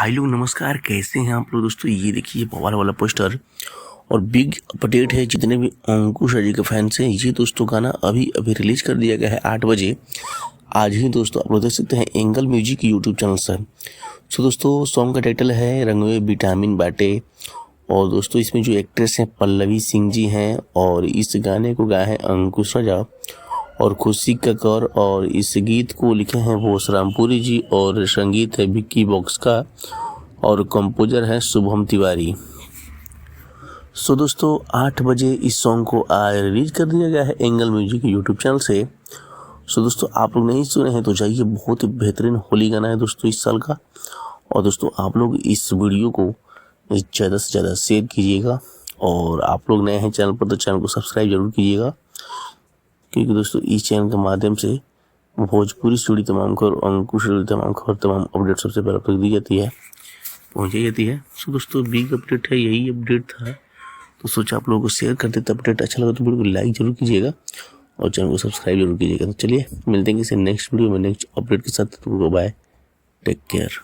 भाई लोग नमस्कार, कैसे हैं आप लोग। दोस्तों ये देखिए बवाल वाला पोस्टर और बिग अपडेट है। जितने भी अंकुश जी के फैंस हैं, ये दोस्तों गाना अभी रिलीज कर दिया गया है 8 बजे आज ही। दोस्तों आप लोग देख सकते हैं एंगल म्यूजिक यूट्यूब चैनल से। सो दोस्तों सॉन्ग का टाइटल है रंग में विटामिन बाटे। और दोस्तों इसमें जो एक्ट्रेस हैं पल्लवी सिंह जी हैं और इस गाने को गाया है अंकुश राजा और खुशी कक्कर और इस गीत को लिखे हैं वो रामपुरी जी और संगीत है विक्की बॉक्स का और कंपोजर है शुभम तिवारी। सो दोस्तों 8 बजे इस सॉन्ग को रिलीज कर दिया गया है एंगल म्यूजिक यूट्यूब चैनल से। सो दोस्तों आप लोग नहीं सुने हैं तो जाइए, बहुत ही बेहतरीन होली गाना है दोस्तों इस साल का। और दोस्तों आप लोग इस वीडियो को ज़्यादा से ज़्यादा शेयर कीजिएगा और आप लोग नए हैं चैनल पर तो चैनल को सब्सक्राइब जरूर कीजिएगा, क्योंकि दोस्तों इस चैनल के माध्यम से भोजपुरी से जुड़ी तमाम खबर, अंकुश से जुड़ी तमाम खबर, तमाम अपडेट सबसे पहले आप तक दी जाती है, पहुँचाई जाती है। सो दोस्तों बिग अपडेट है, यही अपडेट था तो सोचा आप लोगों को शेयर कर देते। अपडेट अच्छा लगा तो वीडियो को लाइक जरूर कीजिएगा और चैनल को सब्सक्राइब जरूर कीजिएगा। तो चलिए मिलते हैं किसी नेक्स्ट वीडियो में नेक्स्ट अपडेट के साथ। तो बाय, टेक केयर।